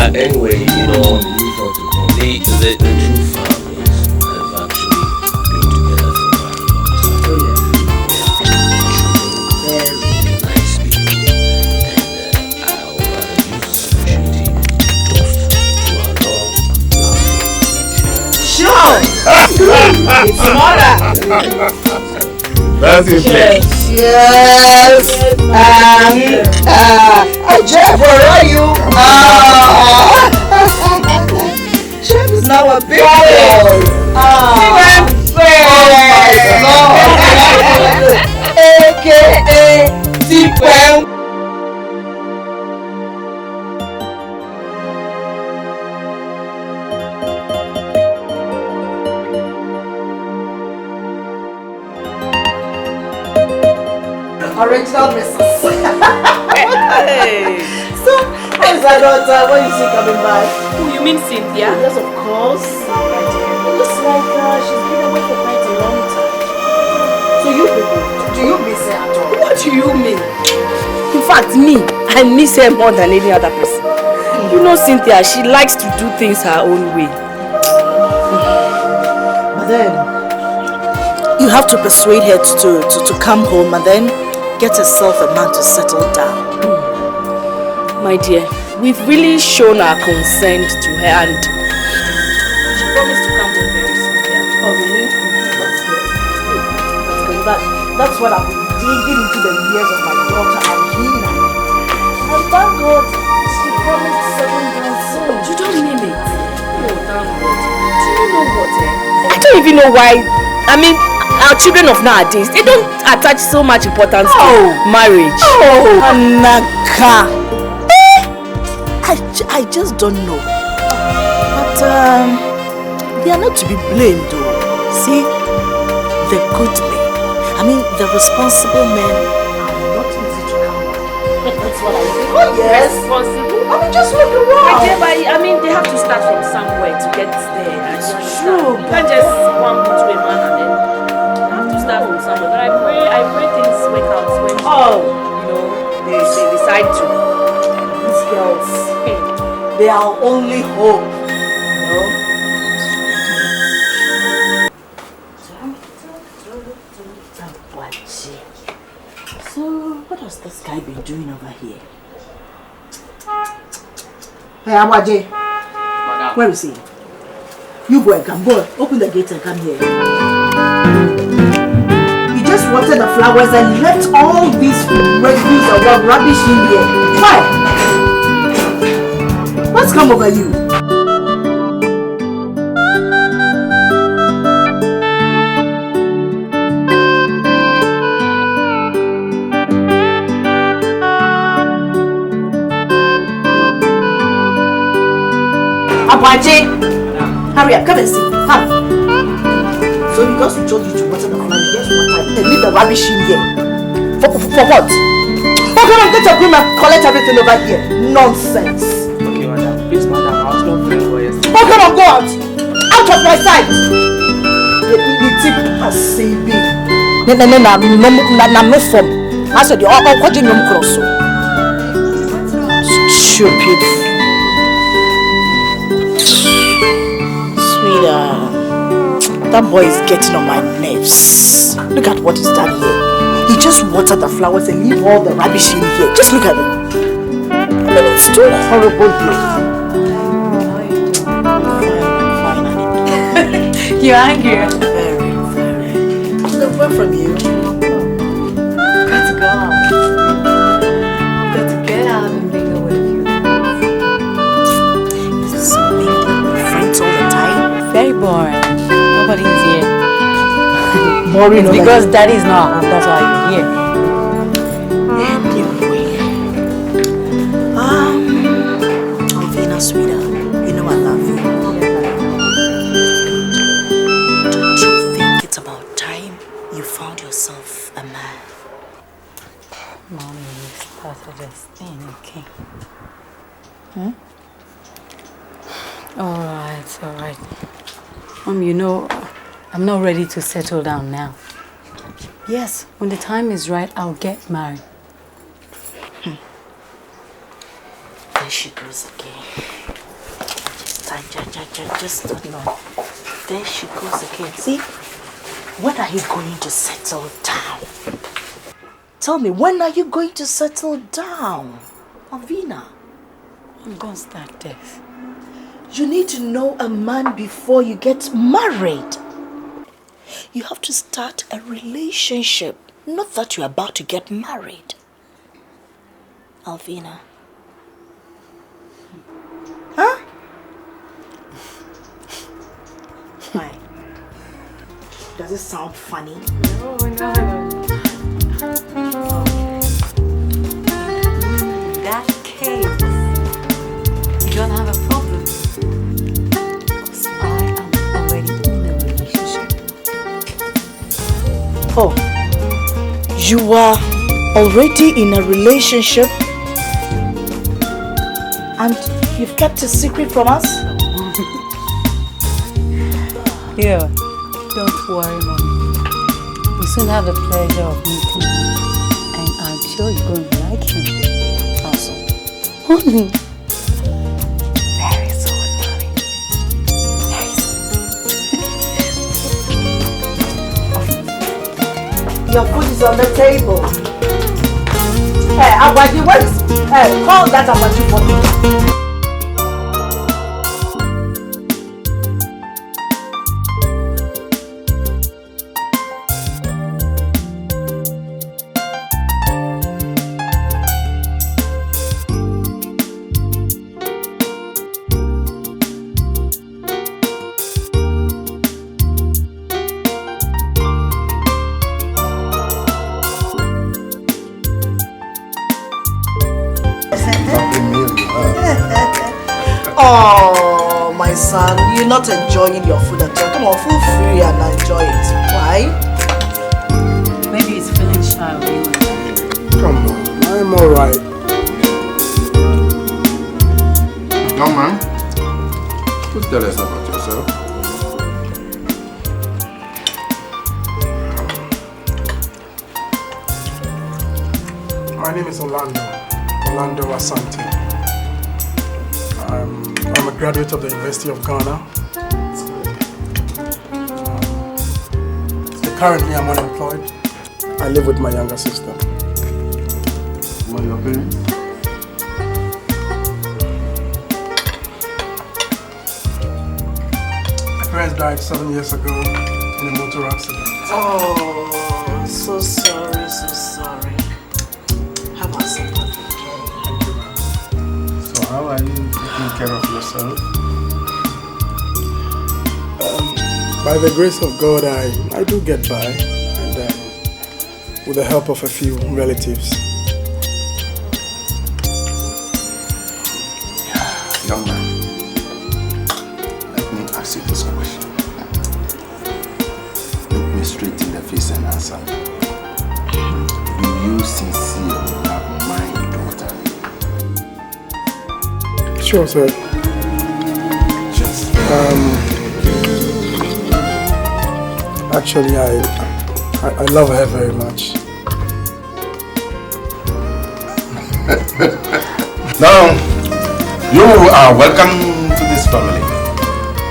Anyway, you know, the true families have actually been together for a long time. Very nice people, and I would rather use this opportunity to toast to our long lasting. Sure! It's mother! That's it. Yes! Jeff, where are you? Jeff is now a big boy. AKA TYPEWRITER. Original Mrs. Hey. So, how is that daughter? When is she coming back? Who, you mean Cynthia? Yes, of course. It looks like she's been away for quite a long time. So you people, do you miss her at all? What do you mean? In fact, me, I miss her more than any other person. You know Cynthia, she likes to do things her own way. But then, you have to persuade her to come home and then get herself a man to settle down. My dear, we've really shown our consent to her and she promised to come home very soon. Yeah. Oh really? That's good. That's good. That's what I've been digging into the years of my daughter and Hina. And thank God she promised to settle down soon. You don't mean it? Oh, thank God. Do you know what? I don't even know why. I mean, our children of nowadays, they don't attach so much importance to marriage. Oh, Anaka. I just don't know. But they are not to be blamed though. See, the good men, I mean the responsible men are not easy to come by. That's what I think. Oh yes. Responsible? I mean just look around. I mean they have to start from somewhere to get there. It's true. You can't just one put to a man and then you have to start from somewhere. But I pray things work out when they decide to. These girls, they are our only hope. You know? So, what has this guy been doing over here? Hey, Awaje. Madam. Where is he? You boy, come boy, open the gate and come here. He just watered the flowers and left all these refuse or rubbish in here. Why? What's come over you? Abaji! Hurry up, come and sit. Come. So because we told you to water the flowers, you just water and leave the rubbish in here. For what? How come I get your broom and collect everything over here? Nonsense. Okay, madam. Please, madam. I was not feeling well yesterday. How come I go out? Out of my sight! The tip has saved me. No from. I said, stupid. Sweetheart, that boy is getting on my nerves. Look at what he's done here. He just watered the flowers and leave all the rubbish in here. Just look at it. I mean, it's too horrible here. Fine. You're angry. Very, very. Look, where from you? Got to go. Got to get out and mingle with a few friends. Just mingling with friends all the time. Very boring. Nobody's here. Boring. It's because daddy's not home. That's why you're here. Anyway. Alvina, sweetheart, you know I love you. Don't you think it's about time you found yourself a man? Mommy, you started this thing, okay? Alright. You know, I'm not ready to settle down now. Yes, when the time is right, I'll get married. There she goes again. Just don't know. There she goes again. See, when are you going to settle down? Tell me, when are you going to settle down? Alvina. I'm gonna start this. You need to know a man before you get married. You have to start a relationship, not that you're about to get married. Alvina. Huh? Why? Does it sound funny? No. In that case, you don't have a problem. Because I am already in a relationship. Oh, you are already in a relationship and you've kept a secret from us? Yeah, don't worry, Mom. We soon have the pleasure of meeting him, and I'm sure you're going to like him. Also, honey. Very soon, Mommy. Very soon. Your food is on the table. Hey, Abadi, what is... Hey, call that Abadi for me. Oh, my son, you're not enjoying your food at all. Come on, feel free and enjoy it. Why? Maybe it's feeling shy of you. Come on, I'm alright. Young man, please tell us about yourself. My name is Orlando Asante. I'm a graduate of the University of Ghana. Currently, I'm unemployed. I live with my younger sister. What are your parents? My parents died 7 years ago in a motor accident. Oh, so sorry, so sorry. Have a sympathy, okay? Thank you, ma'am. So how are you taking care of yourself? By the grace of God, I do get by, and with the help of a few relatives. Young man, let me ask you this question. Look me straight in the face and answer. Do you sincerely love my daughter? Sure, sir. Just actually, I love her very much. Now, you are welcome to this family.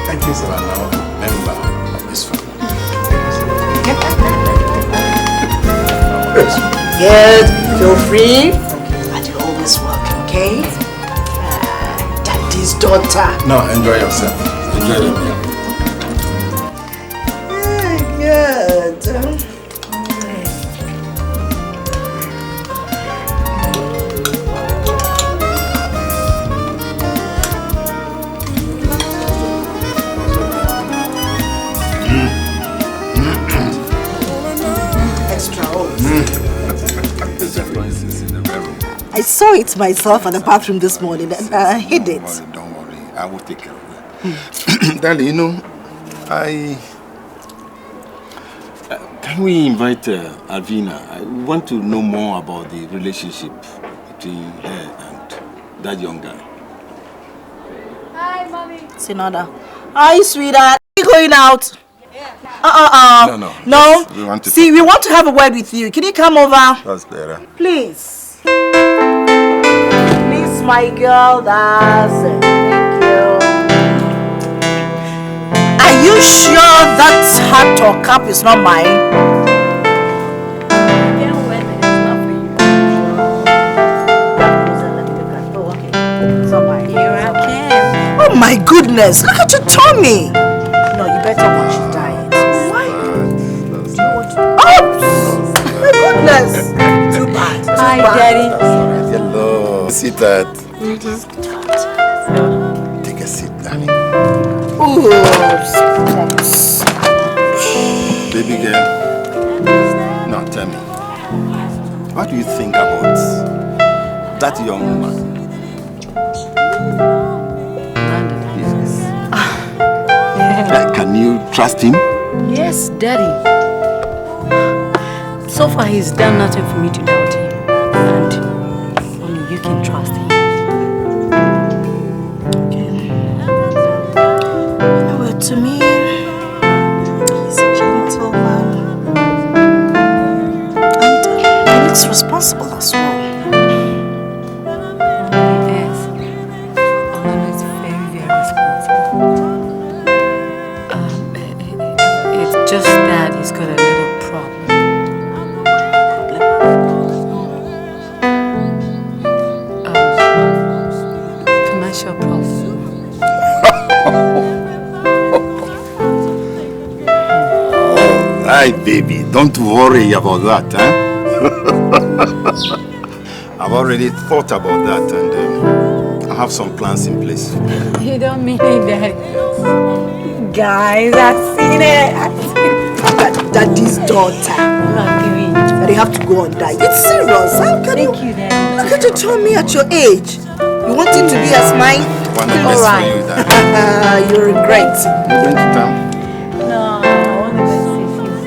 Thank you, You sir. are now a member of this family. Good, feel free. And you're always welcome, okay? Daddy's daughter. Now, enjoy yourself. Enjoy the meal. I saw it myself in the bathroom this morning and I hid it. Don't worry. I will take care of it. Darling, you know, can we invite Alvina? I want to know more about the relationship between her and that young guy. Hi, Mommy. Sinada. Hi, sweetheart. Are you going out? No. Yes, we want to we want to have a word with you. Can you come over? That's better. Please. Please, my girl. That's it. Thank you. Are you sure that hat or cap is not mine? Oh my goodness, look at your tummy! No, you better watch your diet. Why? Oh! My goodness! Too bad. Hi, Daddy. Hello. Sit that. Take a seat, darling. Ooh, Baby girl. Now tell me, what do you think about that young man? Can you trust him? Yes, Daddy. So far, he's done nothing for me to doubt him. And only you can trust him. well, to me, he's a gentleman. And he looks responsible as well. Yes. Orlando is very, very responsible. It's just that he's got a little problem. Financial problem. Hi, baby. Don't worry about that, huh? I've already thought about that and I have some plans in place. You don't mean that. Guys, I've seen it. Daddy's daughter. I'm not giving you. They have to go on diet. It's serious. How can Thank you, Daddy. Look at your tummy at your age. You want it to be as mine? One the best for you, Dad. You regret. You going to town? No, I want to go see you friends.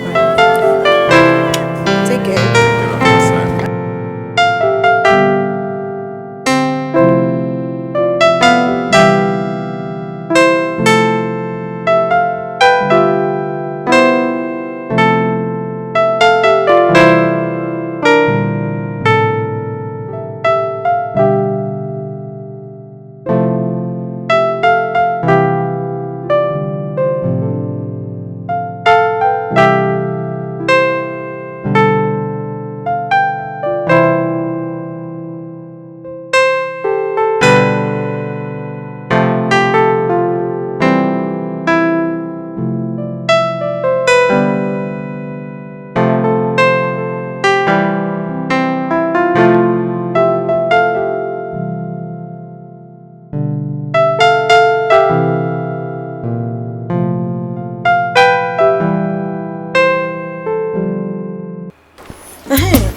Take care.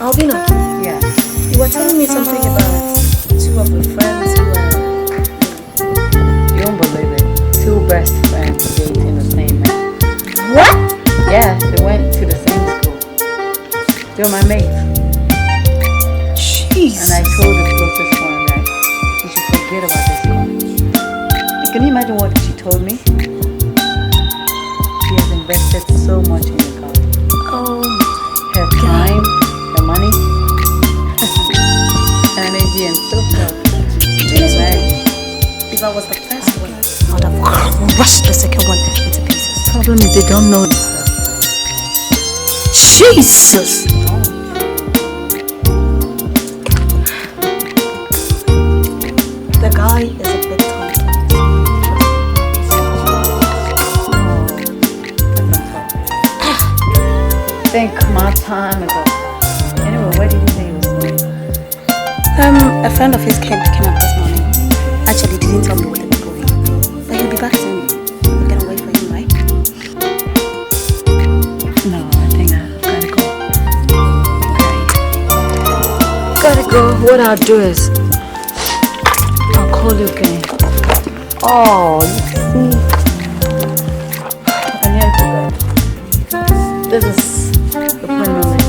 Alvina. Yeah. You were telling me something about two of your friends who are... You won't believe it. Two best friends dating the same man. What? Yeah, they went to the same school. They're my mates. Jeez. And I told the closest one that she should forget about this car. And can you imagine what she told me? She has invested so much in the car. Oh, Her time, her money, energy, and so forth. if I was the first one, I would have crushed the second one into pieces. Problem is they don't know. Jesus! The guy is a bit tall. Think my time ago. Anyway, where did you say he was going? A friend of his came to him up this morning. Actually, didn't tell me where they were going. But he'll be back soon. I'm gonna wait for him, right? No, I think I gotta go. Gotta go. go, what I'll do is I'll call you again. Oh, you see. I nearly forgot. This is the appointment with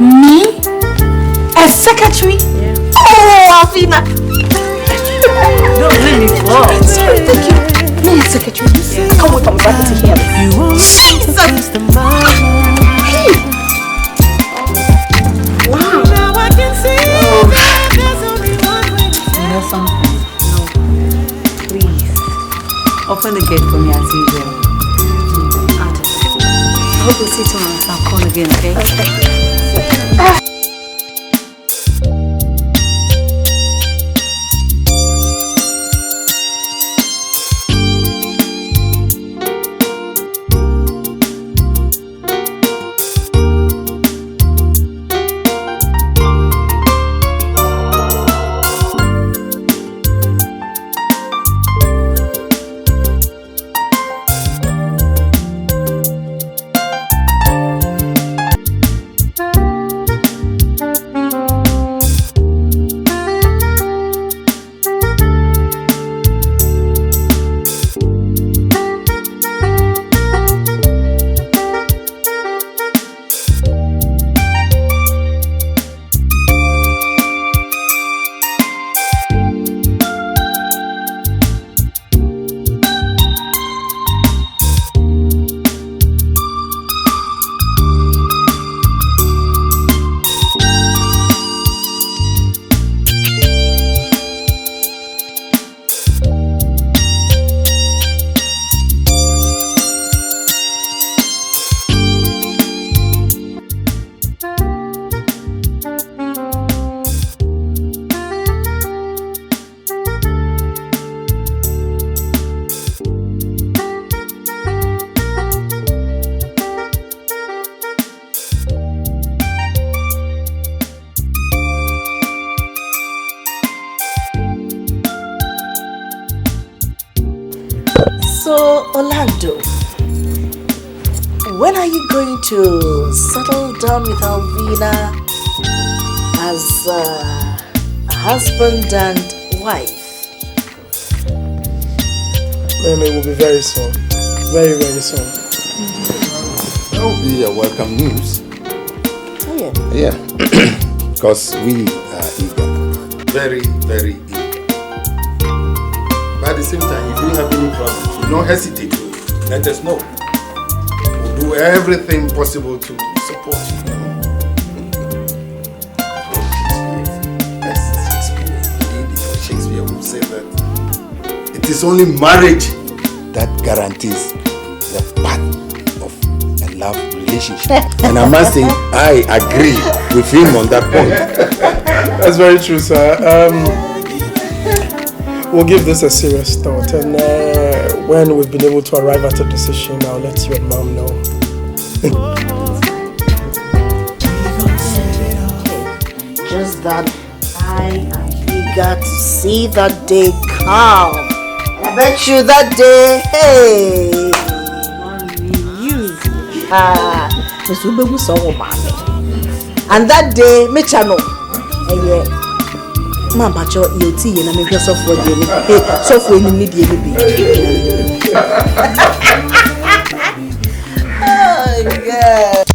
Me? A secretary? Yeah. Oh, Alvina! Don't let me fall. Sorry, thank you. Me a secretary? Yeah. Come with me back to here. Jesus! Hey! Wow. Now I can see there's only one way to You know something? No. Please. Open the gate for me as usual. I hope we'll see tomorrow. So I'll call again, okay? So, Orlando, when are you going to settle down with Alvina as a husband and wife? It will be very soon. Very, very soon. That will be a welcome news. Oh, yeah. Yeah. Because we are eager. Very, very eager. But at the same time, if you have any problems, do not hesitate to let us know. We'll do everything possible to support you. Shakespeare would say that it is only marriage that guarantees the path of a love relationship. And I must say, I agree with him on that point. That's very true, sir. We'll give this a serious thought, and when we've been able to arrive at a decision, I'll let you and Mom know. Just that I am eager to see that day come. I bet you that day, hey, you Miss Ubebu saw mommy. And that day, me channel, yeah. Mama, you tea and I make yourself for the so for you need the oh, God.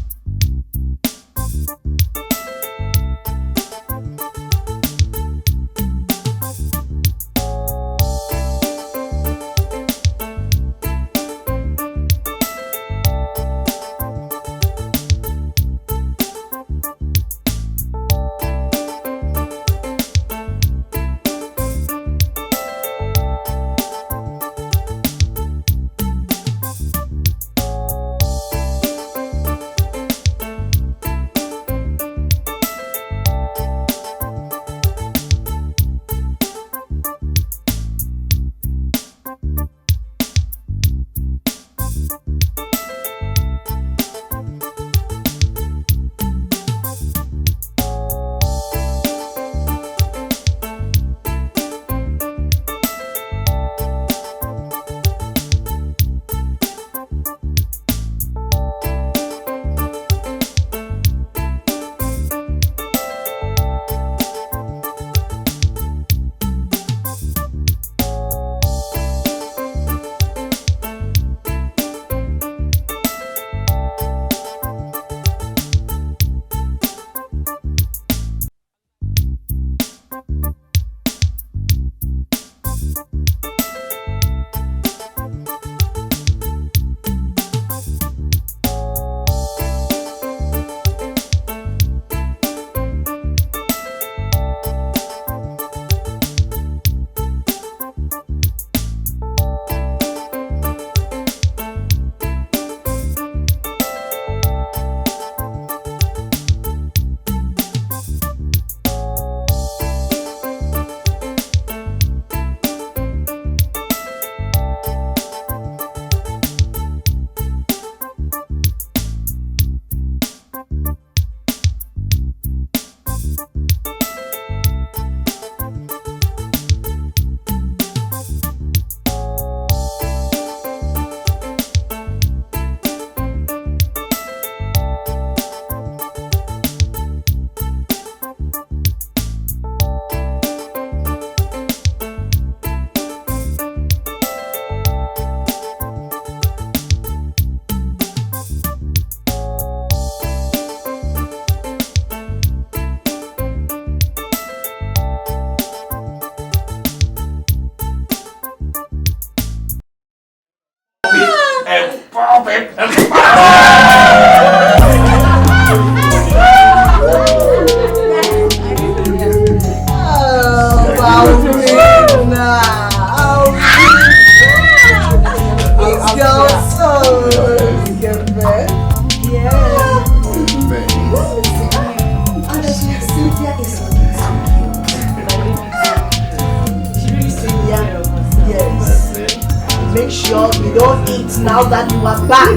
Make sure you don't eat now that you are back,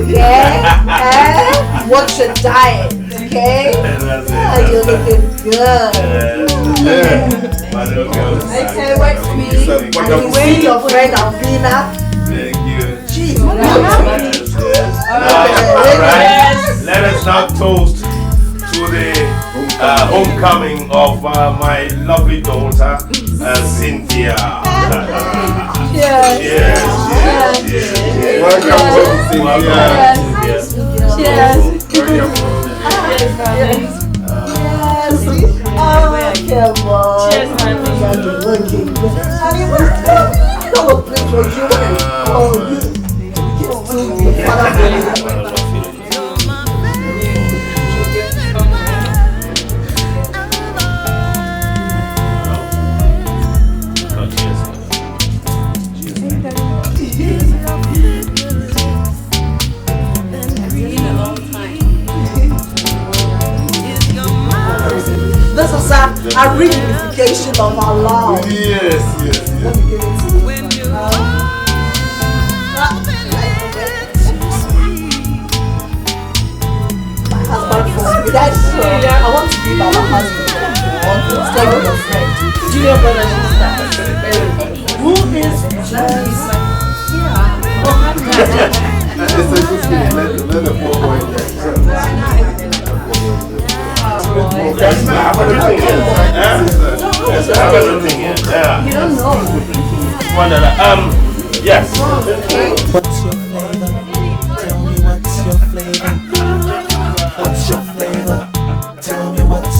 Watch your diet, okay? You're looking good. I can't wait to meet and you see your friend Alvina. Thank you. Jeez, Alright, let us now toast to the homecoming of my lovely daughter, Cynthia. Yes. Welcome, Cynthia. Cheers. Oh, come on. Cheers, man. You're looking good. Honey, what's up? Come on, please, for you. Oh, this is a reunification of our love. Yes. Let me give it to you. My husband for me. That's I want to be my husband. I want to stay with your friend. Junior brother, sister. Who is Johnny's? It's a good thing. Let the poor boy get. That's everything. Yeah. You don't know. Yes. What's your flavor? Tell me what's your flavor? What's your flavor? Tell me what's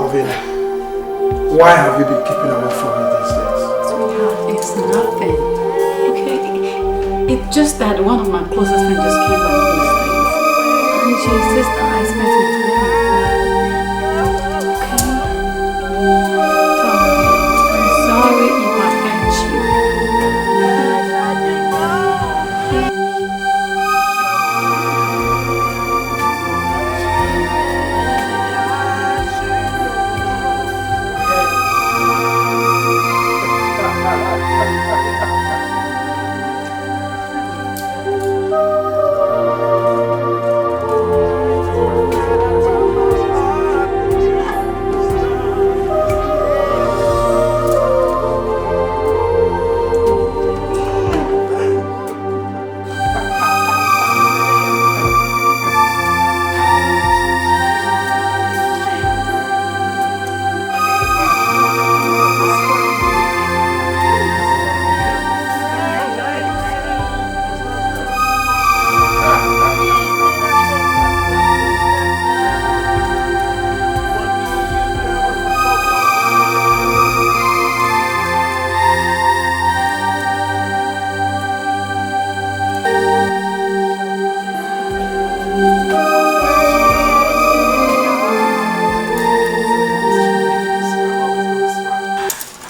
Alvina, why have you been keeping away from me these days? Sweetheart, it's nothing. Okay? It's just that one of my closest friends just came back these days. And she insists that I spend some time with her. Okay? Darling, I'm sorry if I hurt you.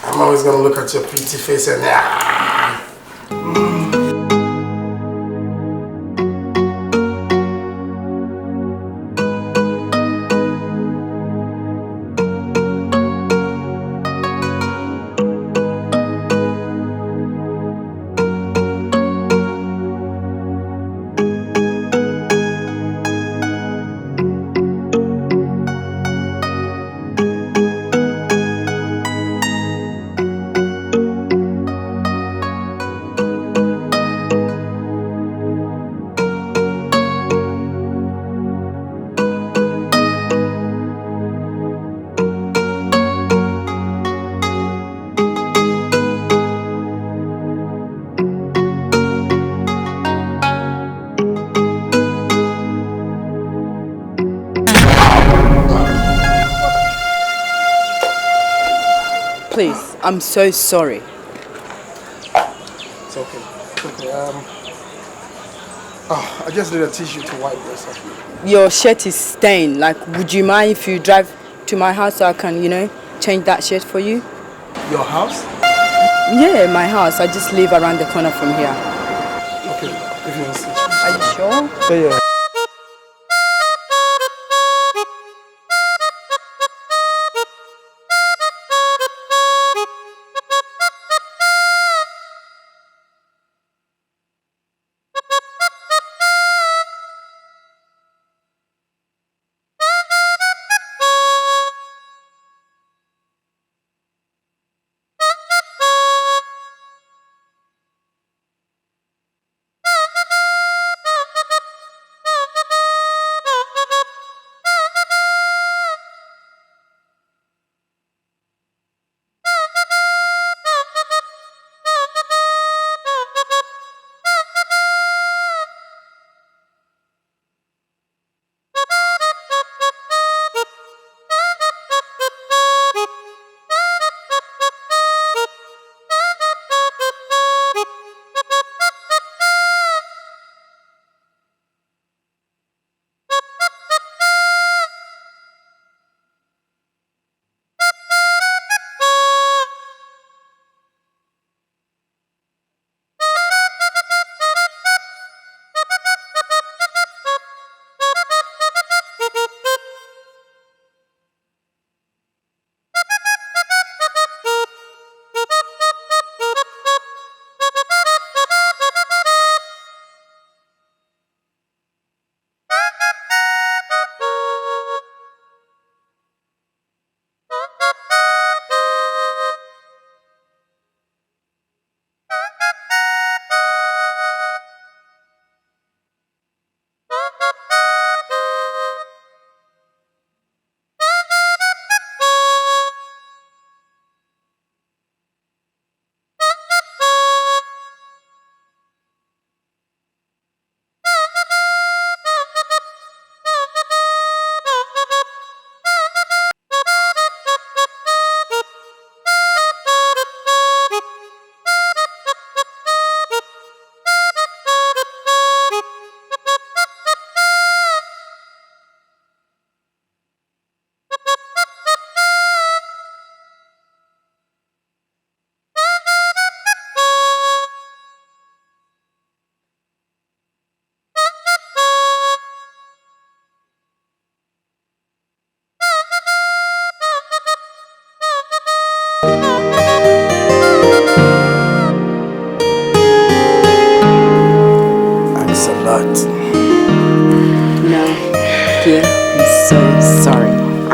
I'm always gonna look at your pretty face and Please, I'm so sorry. it's okay. It's okay. Oh, I just need a tissue to wipe this off. Your shirt is stained. Like, would you mind if you drive to my house so I can, change that shirt for you? Your house? Yeah, my house. I just live around the corner from here. Okay, if you insist. Are you sure? Yeah.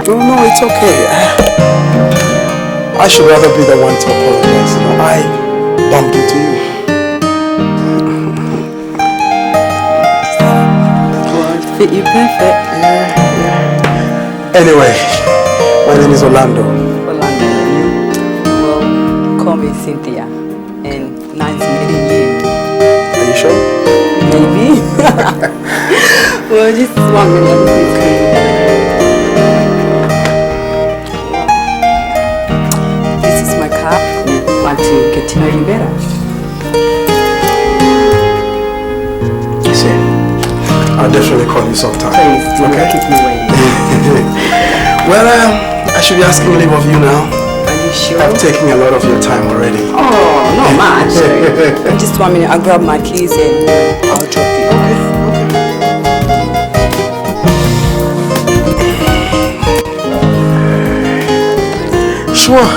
No, it's okay. I should rather be the one to apologize. You know, I bumped into you. Fit you perfect. Yeah. Anyway, my name is Orlando. Orlando, well, call me Cynthia. And nice meeting you. Are you sure? Maybe. Well, just 1 minute. This is my car. I want to get to know you better. See, I'll definitely call you sometime. Please, do not keep me waiting. Well, I should be asking leave of you now. Are you sure? I'm taking a lot of your time already. Oh, not much. Just 1 minute. I'll grab my keys and I'll drop you. Okay. Sure. Okay.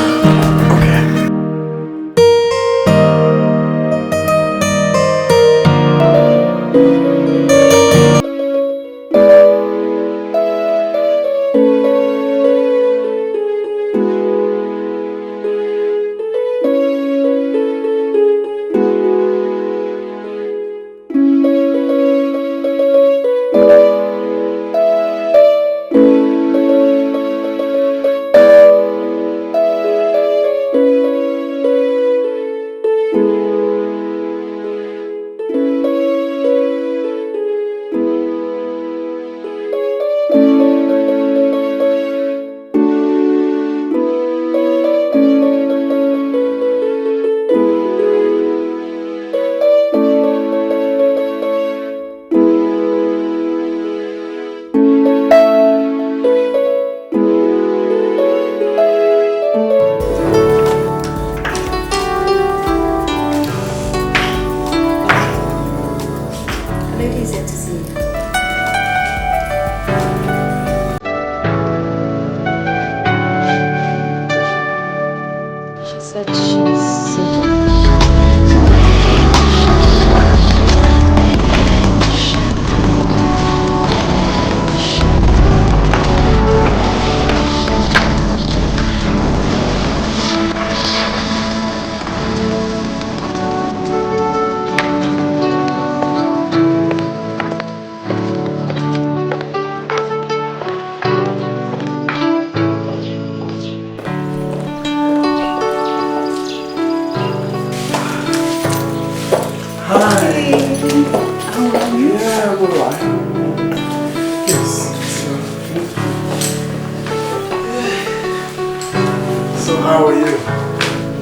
How are you?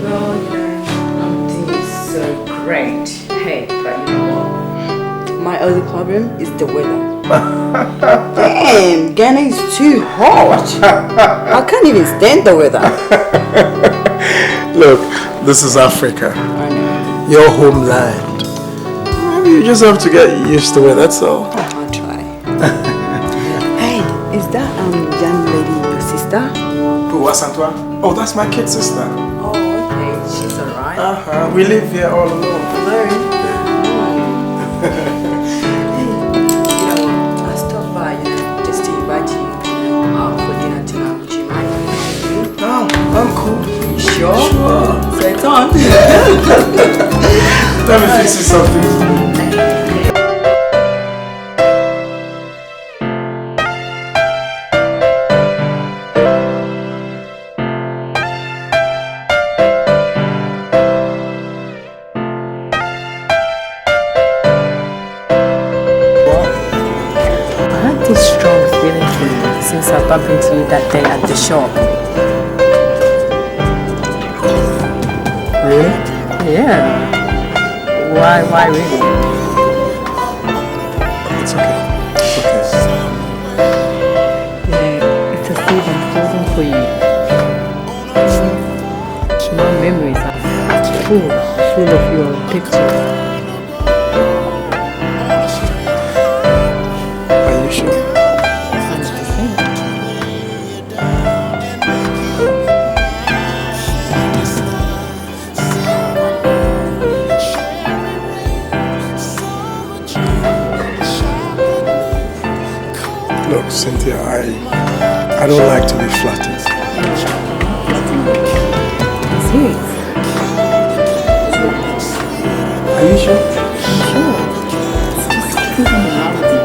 Well, I'm doing so great. Hey, but you know what? My only problem is the weather. Damn, Ghana is too hot. I can't even stand the weather. Look, this is Africa. I know. Your homeland. You just have to get used to it, that's all. I'll try. Hey, is that young lady your sister? Who, Asantwa? Oh, that's my kid sister. Oh, okay. She's alright. We live here all alone. Alone? Hey, I stopped by, just to invite you out for dinner tonight. Would you mind? No, I'm cool. You sure? Sure. So it's on. Let me fix you something. Since I bumped into you that day at the shop. Really? Yeah. Why really? It's okay. It's okay. Yeah, it's as if I'm falling for you. My memories are full of your pictures. Are you sure? Look, Cynthia, I don't like to be flattered. Serious? Are you sure? Sure. It's just keeping the melody.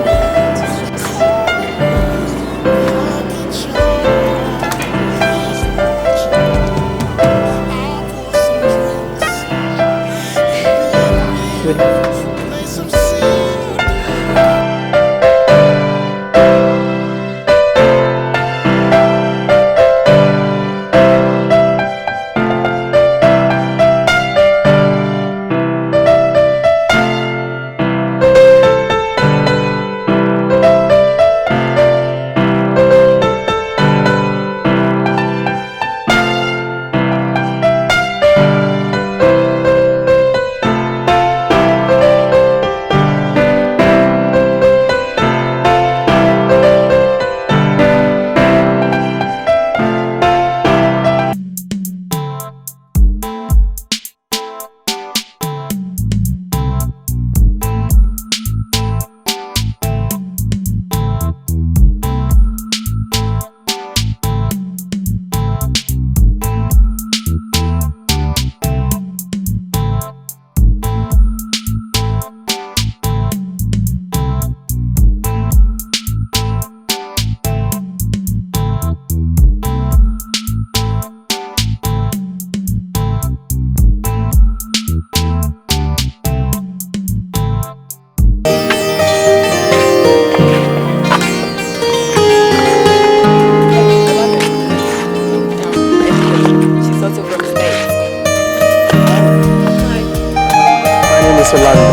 Orlando.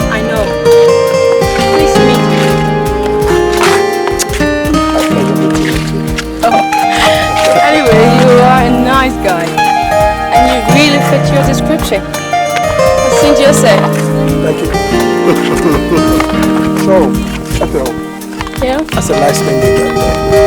I know. Please meet me. Oh. Anyway, you are a nice guy. And you really fit your description. What Cynthia said. Thank you. So, Ethel. Yeah? That's a nice thing you got there.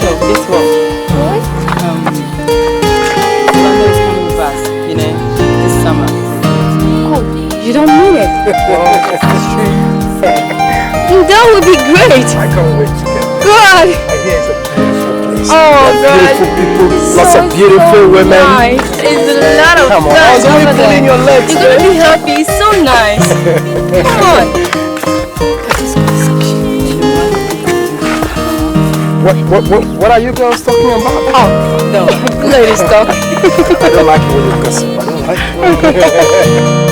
Guess what? What? Orlando is coming with us, you know, this summer. Oh, you don't mean it? Well, it's true. That would be great. I can't wait to get there. God. I hear it's a beautiful place. Oh, God. Beautiful people, lots of beautiful women. Nice. It's a lot of Come on, I fun was only over there. pulling your legs. You're gonna be happy. It's so nice. Come on. What are you girls talking about? Oh, no. Ladies talk. I don't like it when you gossip. I don't like it.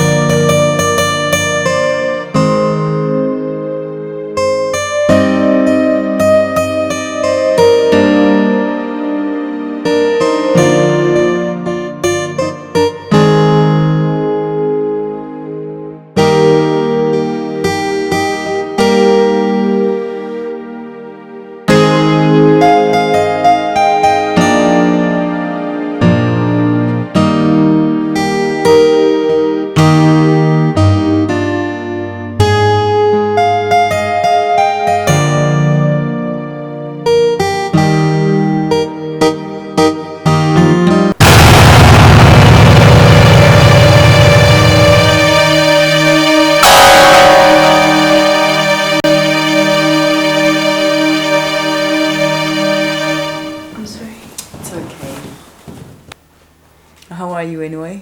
How are you anyway?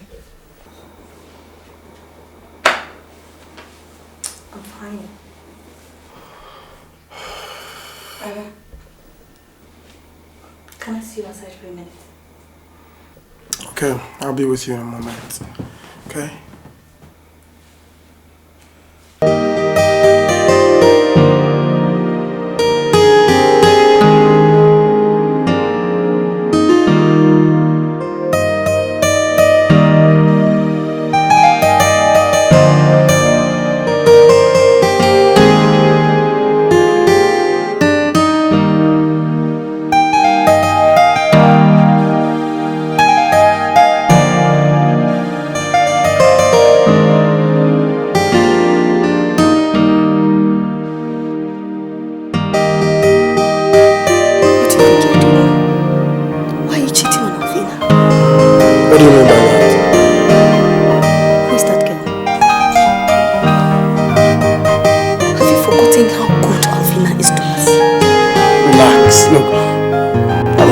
I'm fine. Can I see you outside for a minute? Okay, I'll be with you in a moment. Okay?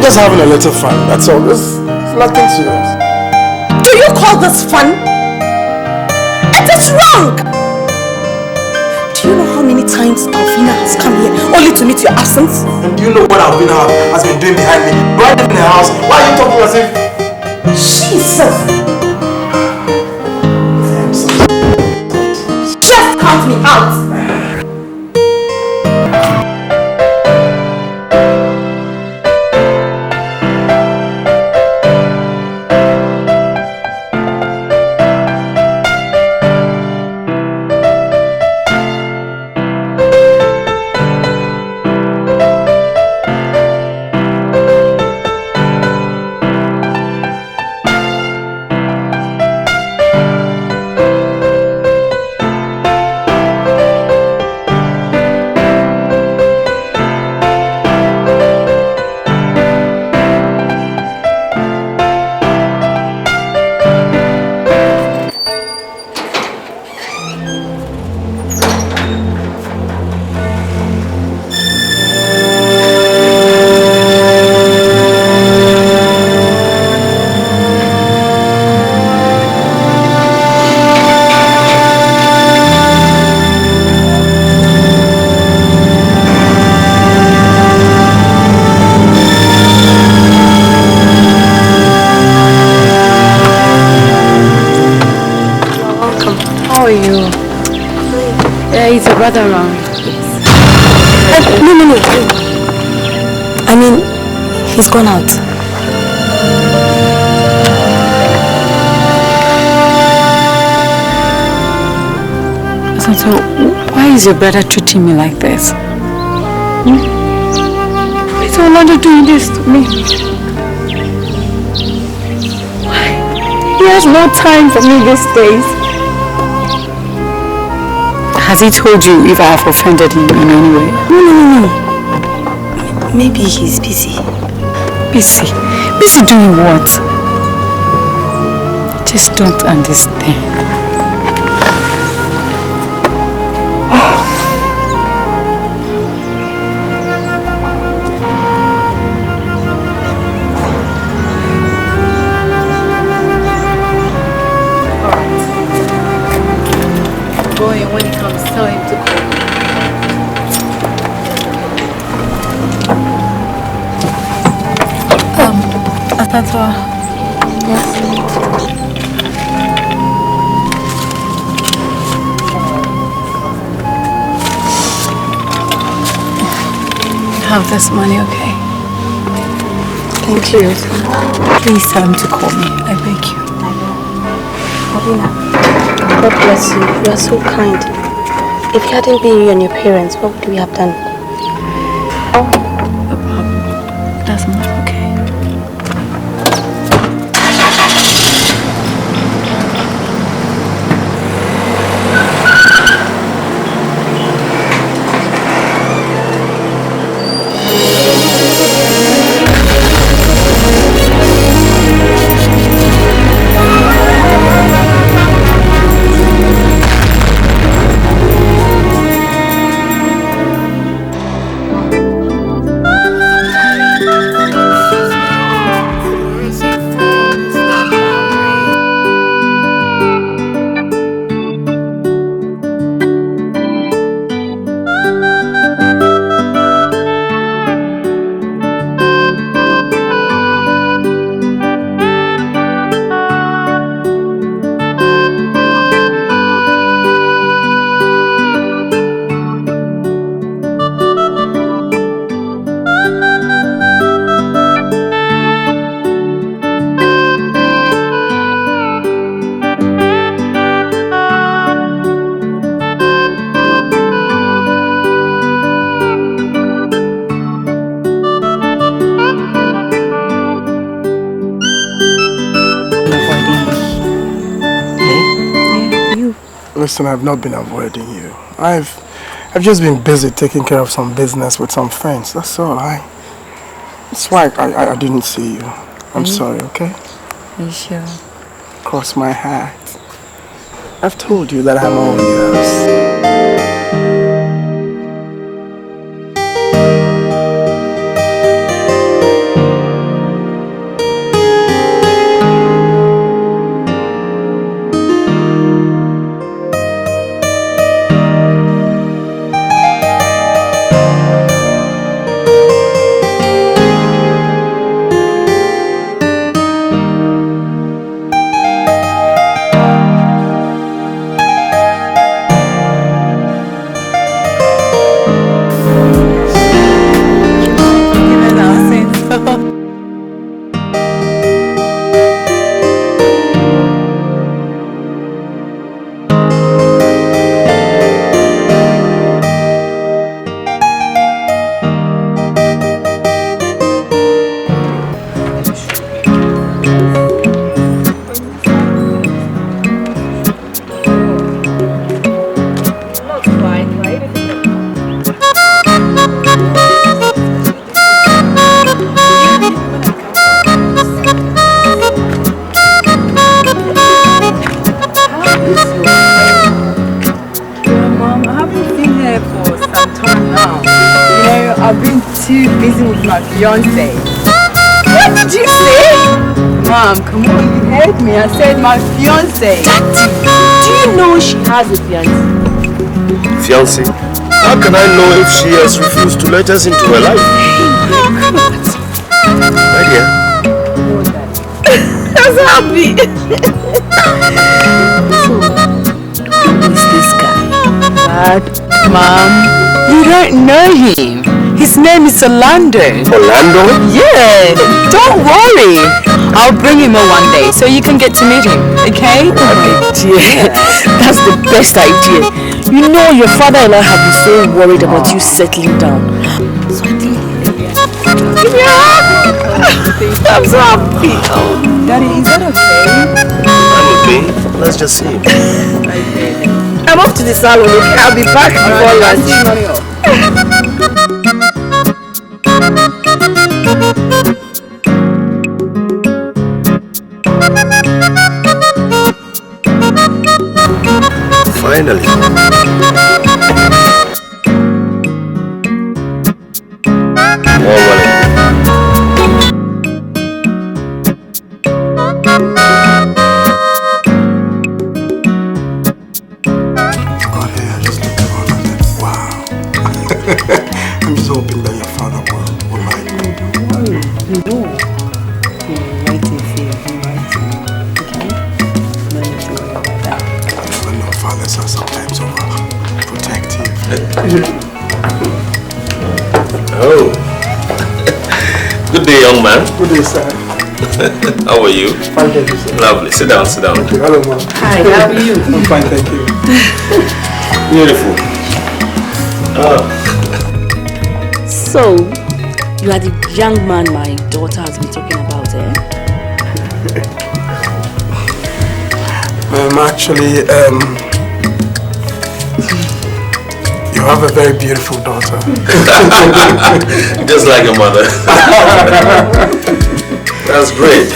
just having a little fun, that's all. It's nothing serious. Do you call this fun? It is wrong! Do you know how many times Alvina has come here only to meet your absence? And do you know what Alvina has been doing behind me? Right in the house. Why are you talking as if... Jesus! Just count me out! Brother around? No. I mean, he's gone out. So why is your brother treating me like this? Why is Orlando doing this to me? Why? He has no time for me these days. Has he told you if I have offended him in any way? No. Maybe he's busy. Busy? Busy doing what? Just don't understand. When he comes, tell him to call me. Atatwa. Yes. Have this money, okay? Thank you. Please tell him to call me. I beg you. I will. Alvina, God bless you. You are so kind. If it hadn't been you and your parents, what would we have done? Doesn't matter, okay? Listen, I've not been avoiding you. I've just been busy taking care of some business with some friends. That's all. That's why I didn't see you. I'm sorry, okay? Are you sure? Cross my heart. I've told you that I'm all yours. too busy with my fiance. What did you say? Mom, come on, you heard me. I said my fiance. Do you know she has a fiance? Fiancé? How can I know if she has refused to let us into her life? My dear. That's happy. So, who is this guy? Dad, Mom, you don't know him. His name is Orlando. Orlando? Yeah, don't worry. I'll bring him one day so you can get to meet him, okay? Dear, that's the best idea. You know your father and I have been so worried about you settling down. So I think give me a hug. I'm so happy. Oh. Daddy, is that okay? I'm okay. Let's just see him. I'm off to the salon, okay? I'll be back before lunch. Finally. All right. I'm just hoping that your father will like me. You will. You're waiting for you. Okay? No need to worry about that. I know fathers are sometimes overprotective. Oh. Good day, young man. Good day, sir. How are you? Fine, thank you, sir. Lovely. Sit down, sit down. Thank you. Hello, ma'am. Hi, how are you? I'm fine, thank you. Beautiful. So, you are the young man my daughter has been talking about, eh? Actually, you have a very beautiful daughter. Just like your mother. That's great.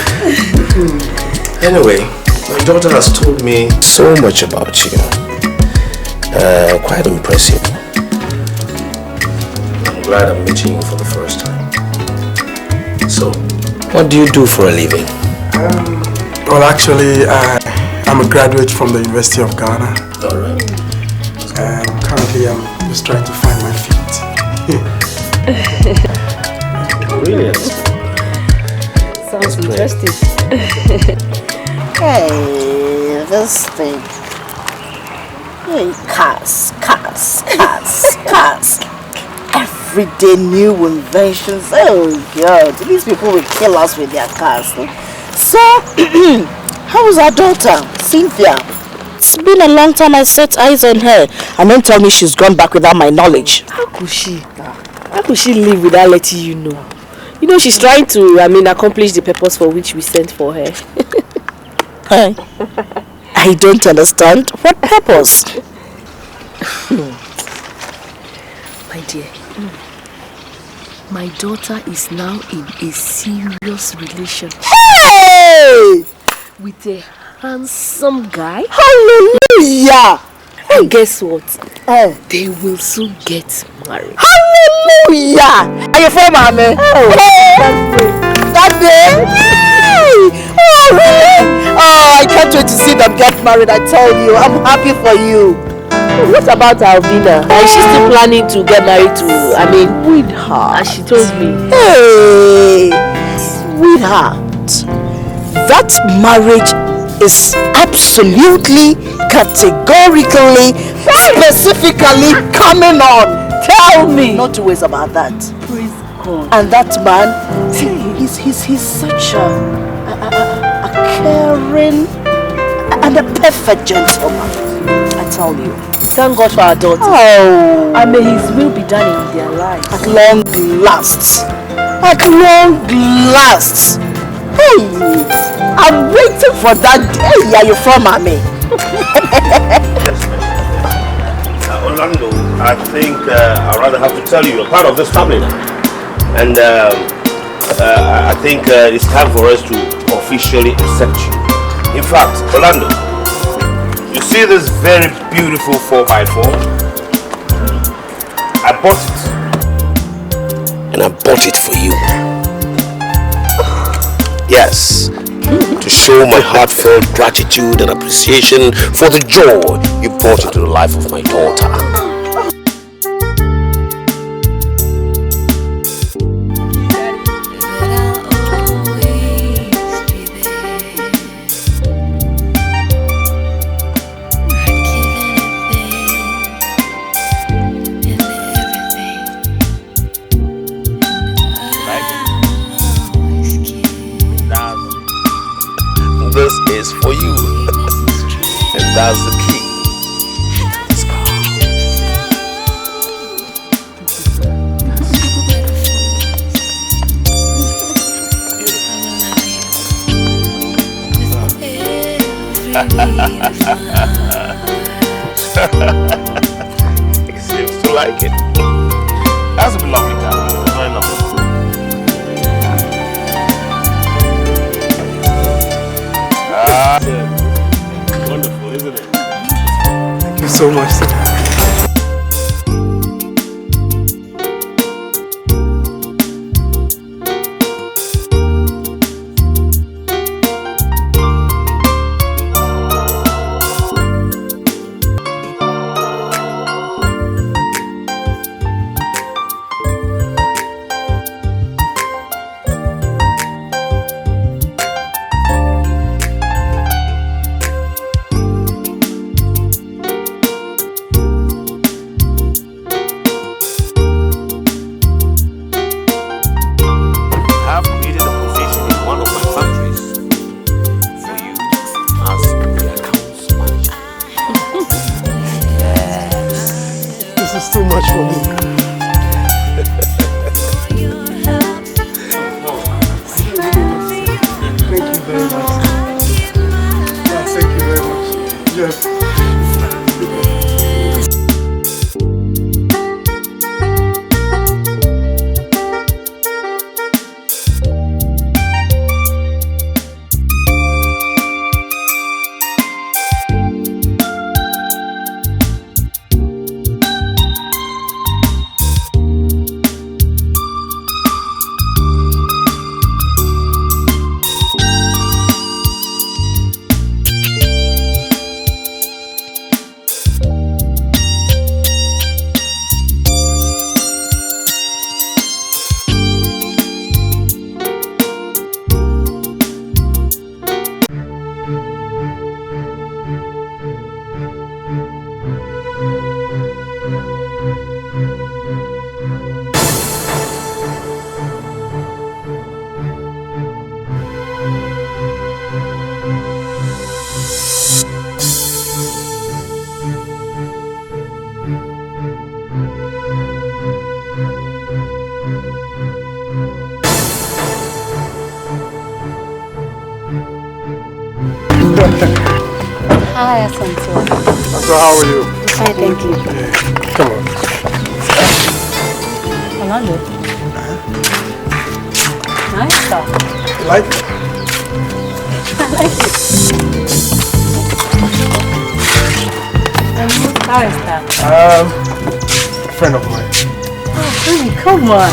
Anyway, my daughter has told me so much about you. Quite impressive. I'm glad I'm meeting you for the first time. So, what do you do for a living? Well, actually, I'm a graduate from the University of Ghana. Alright. Currently, I'm just trying to find my feet. Brilliant. Sounds interesting. Hey, this thing. Hey, cars. Everyday new inventions. Oh God, these people will kill us with their cars. So, how is our daughter, Cynthia? It's been a long time I set eyes on her, and don't tell me she's gone back without my knowledge. How could she live without letting you know? You know she's trying to, accomplish the purpose for which we sent for her. Hey, I don't understand. What purpose? My dear, my daughter is now in a serious relationship. Hey! With a handsome guy. Hallelujah! And guess what? Hey. They will soon get married. Hallelujah! Are you for mommy? Oh, that day? Hey! Oh, really? Oh, I can't wait to see them get married. I tell you, I'm happy for you. What about Alvina? Is she still planning to get married to, sweetheart? as she told me. Hey, sweetheart. That marriage is absolutely, categorically, specifically coming on. Tell me. No two ways about that. Praise God. And that man, see, he's such a caring and a perfect gentleman. I tell you. Thank God for our daughter. Oh. And may his will be done in their lives. At long last. At long last. Hey, I'm waiting for that day. Are you from mommy? Orlando, I think I'd rather have to tell you, you're part of this family now. And I think it's time for us to officially accept you. In fact, Orlando, you see this very beautiful 4x4? I bought it. And and I bought it for you. Yes, to show my heartfelt gratitude and appreciation for the joy you brought into the life of my daughter. This is for you, and that's the key. Let's go. He seems to like it. That's a lovely guy. Very lovely. Wonderful, isn't it? Thank you so much, sir. Hi, Cynthia. So how are you? Fine, thank you. Come on. Orlando. Nice stuff. You like it? I like it. And whose car is that? A friend of mine. Oh, honey, come on.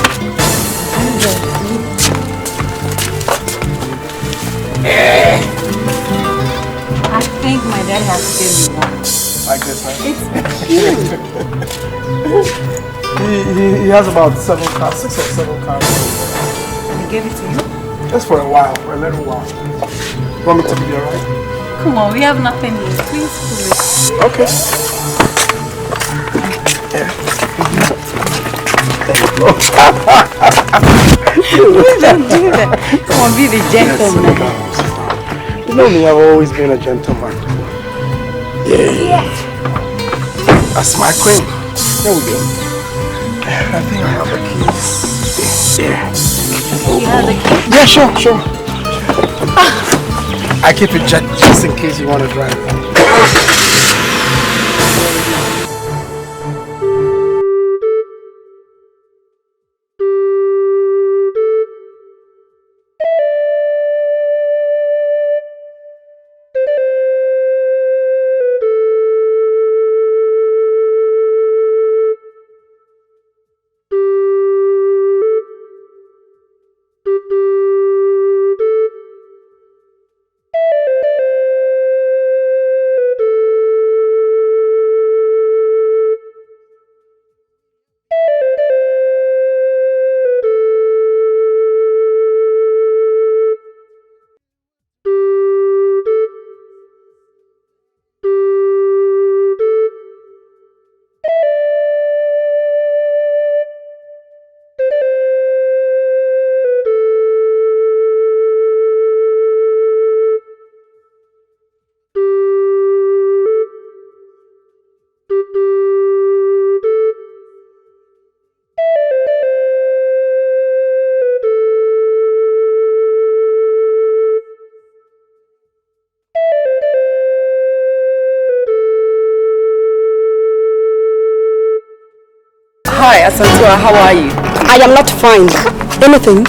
I think my dad has given me one. Like this, huh? It's cute. He has about 6 or 7 cars. And he gave it to you? Just for a while, for a little while. Want me to be alright? Come on, we have nothing here. Please, please. Okay. Yeah. Please don't do that. Come on, be the gentleman. You know me, I've always been a gentleman. Yeah. That's my queen. There we go. I think I have the keys. Yeah. You have the keys? Yeah, sure. I keep it just in case you want to drive. Asantua, how are you? I am not fine. Anything?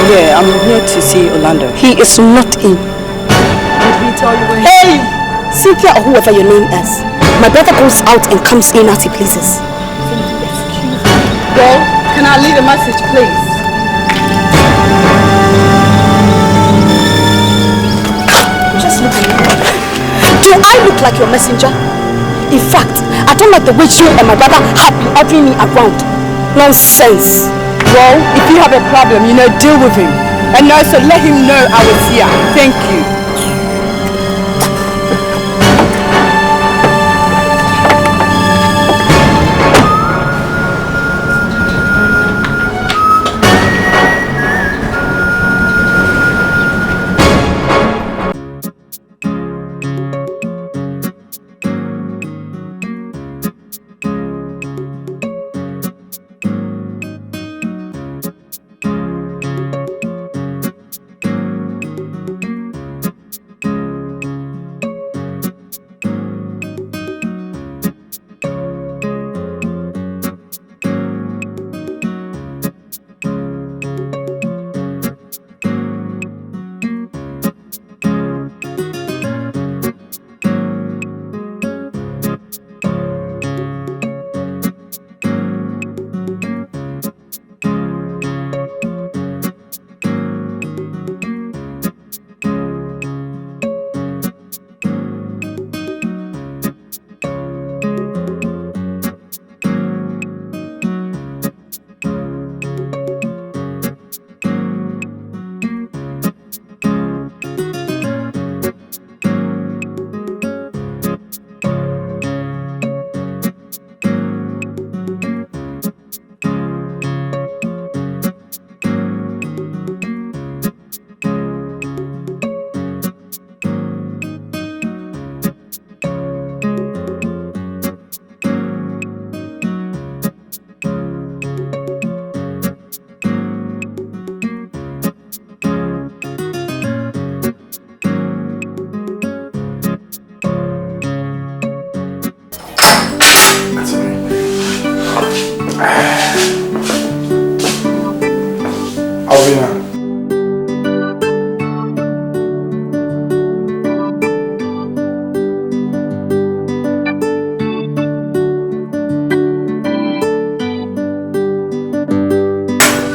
Yeah, I'm here to see Orlando. He is not in. Did he tell you when? Hey! Cynthia or whoever your name is. My brother goes out and comes in as he pleases. Well, can I leave a message, please? Just look at me. Do I look like your messenger? In fact, I don't like the way you and my brother have been ordering me around. Nonsense. Well, if you have a problem, deal with him. And also let him know I was here. Thank you.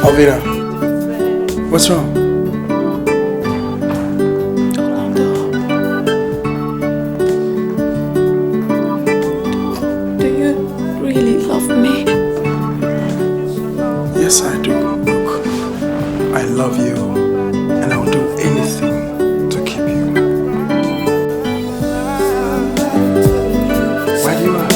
Alvina, what's wrong? Do you really love me? Yes, I do. Look, I love you, and I'll do anything to keep you. Why do you ask?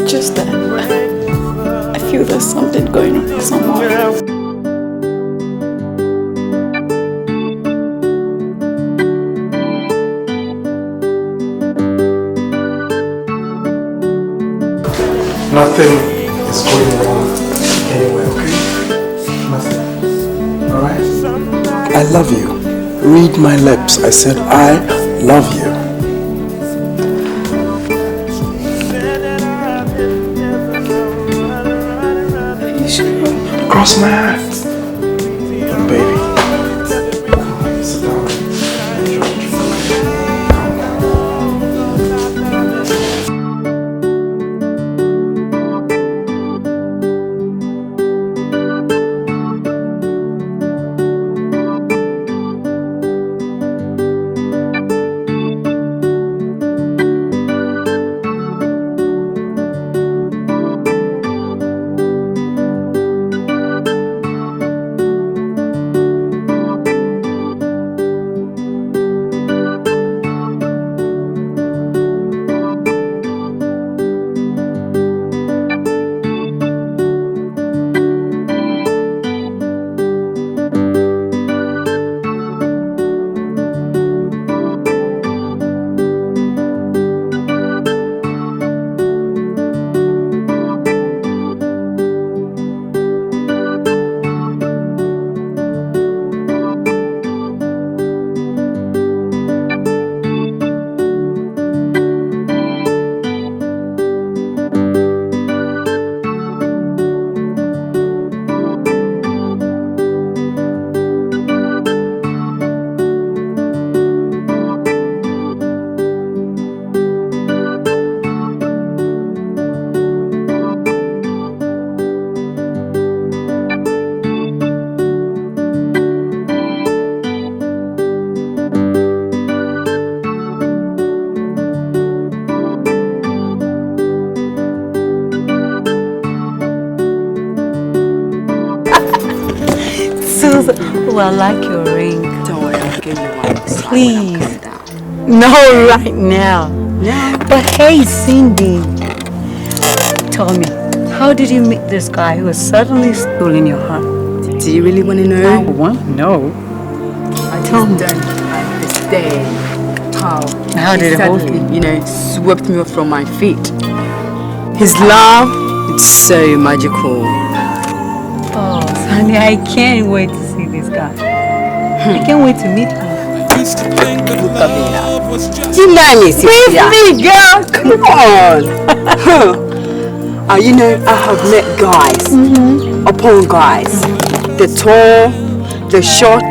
Just that I feel there's something going on somewhere. Nothing is going wrong anywhere, okay? Nothing. Alright? I love you. Read my lips. I said I love you. Cross my heart. Baby. Come on, sit down. Oh, I like your ring. Don't worry, I'll give you one. Please. No, right now. No. But hey, Cindy. Tell me, how did you meet this guy who has suddenly stolen your heart? Do you really want to know? I want to know. I just don't understand how did it hold suddenly, swept me off from my feet. His love, it's so magical. Oh, Sandy, I can't wait to see this guy. I can't wait to meet him. Look at me now. You know me, Cynthia. With me, girl. Come on. I have met guys upon guys. The tall, the short,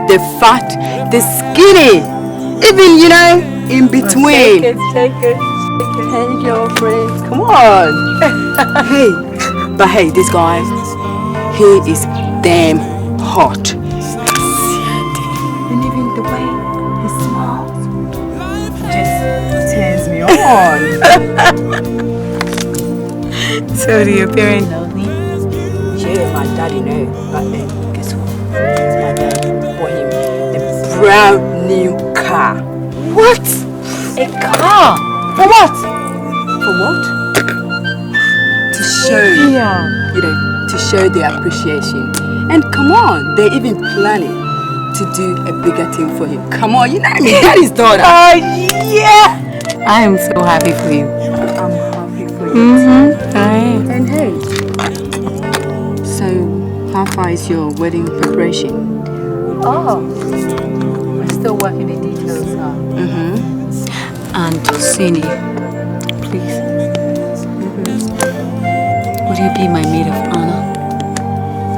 the fat, the skinny. Even, in between. Take it. Hey, girlfriend. Come on. Hey, this guy, he is damn hot. And even the way he smiles just turns me on. So do your parents know me? Yeah, my daddy knows. But then, guess what? My dad bought him the brand new car. What? A car? For what? For what? To show, to show their appreciation. And come on, they're even planning to do a bigger thing for him. Come on, you know me, daddy's daughter. Oh, yeah! I am so happy for you. I'm happy for you. I am. And hey, so how far is your wedding preparation? Oh, we're still working the details out. And Cindy, please, would you be my maid of honor?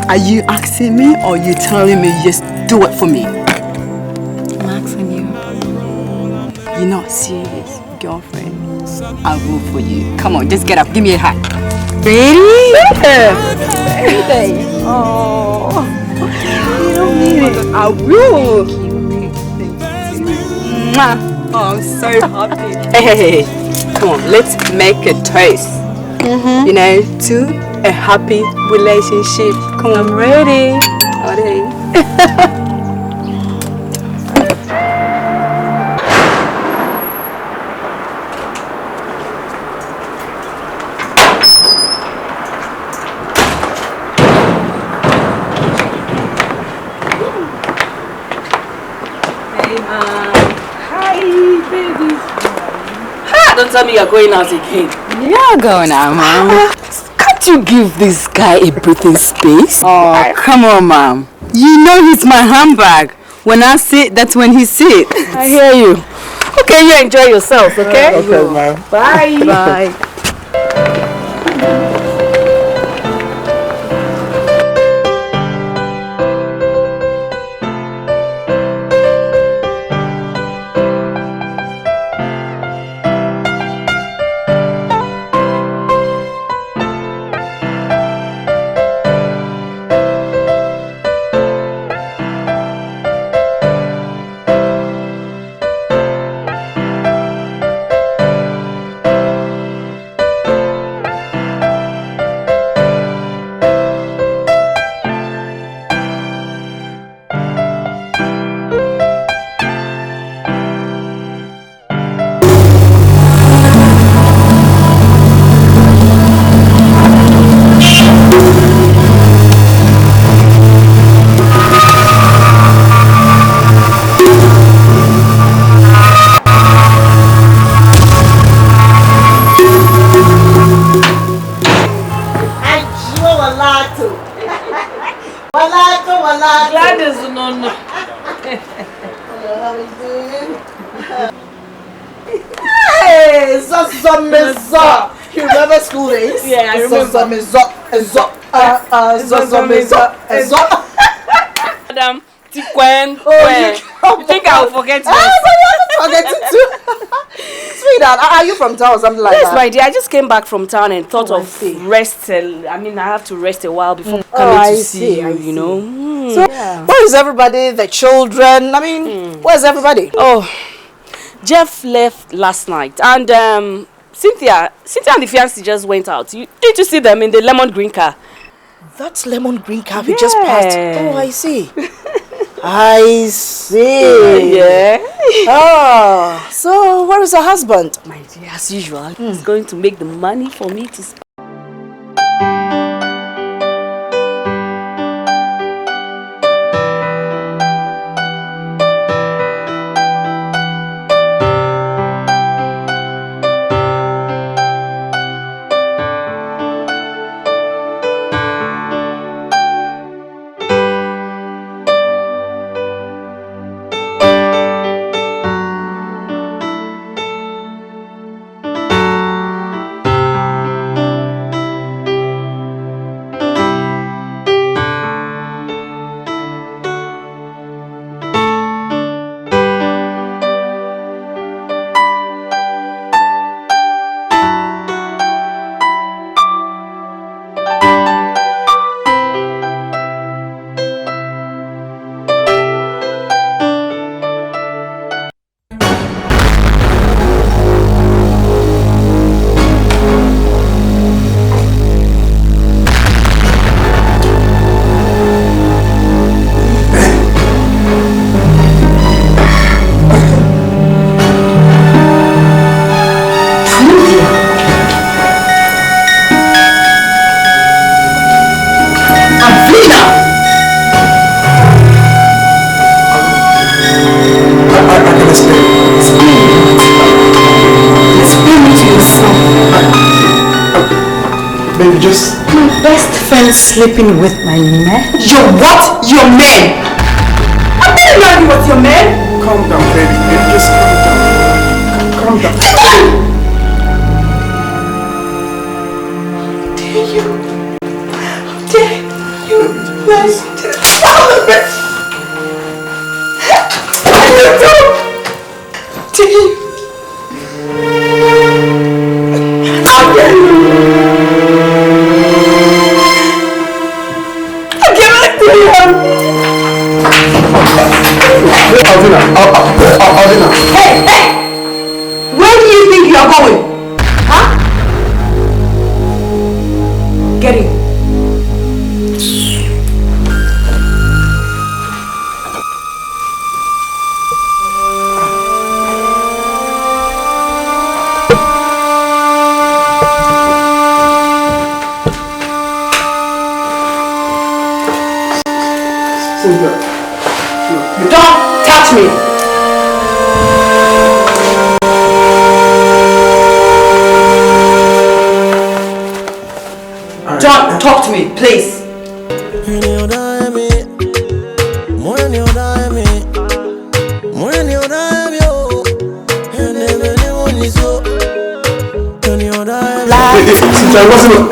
Are you asking me or you telling me just do it for me? I'm asking you. You're not serious, girlfriend. I will for you. Come on, just get up. Give me a hug. Really? Yeah. Oh, you don't mean it. I will. Mwah. Oh, I'm so happy. Hey, come on, let's make a toast. To a happy relationship. Come on, I'm ready. ready. Don't tell me you're going out again. You're going out, Mom. Can't you give this guy a breathing space? Oh, come on, Mom. You know he's my handbag. When I sit, that's when he sits. I hear you. Okay, you enjoy yourself, okay? Okay, ma'am. Bye. Bye. Hey, Zaza. You remember school days? Yeah, I remember. Madam, you think I will forget you? I'm forgetting too. Sweetheart, are you from town or something like that? Yes, my dear. I just came back from town and thought of rest. I mean, I have to rest a while before coming to see you, you know. So, where is everybody? The children? I mean, where's everybody? Oh, Jeff left last night. And Cynthia and the fiancé just went out. Did you see them in the lemon green car? That's lemon green car we just passed. Oh, I see. I see. Yeah. Oh, so where is her husband? My dear, as usual, he's going to make the money for me to spend. Baby, just... My best friend sleeping with my man? Your what? Your man? I'm telling you what your man? Calm down, baby. Baby, just calm down. Calm down. How dare you guys stop it! How dare you! Alvina. Hey! Where do you think you are going? Huh? Get in. Don't touch me! Don't talk to me, please. Since I wasn't...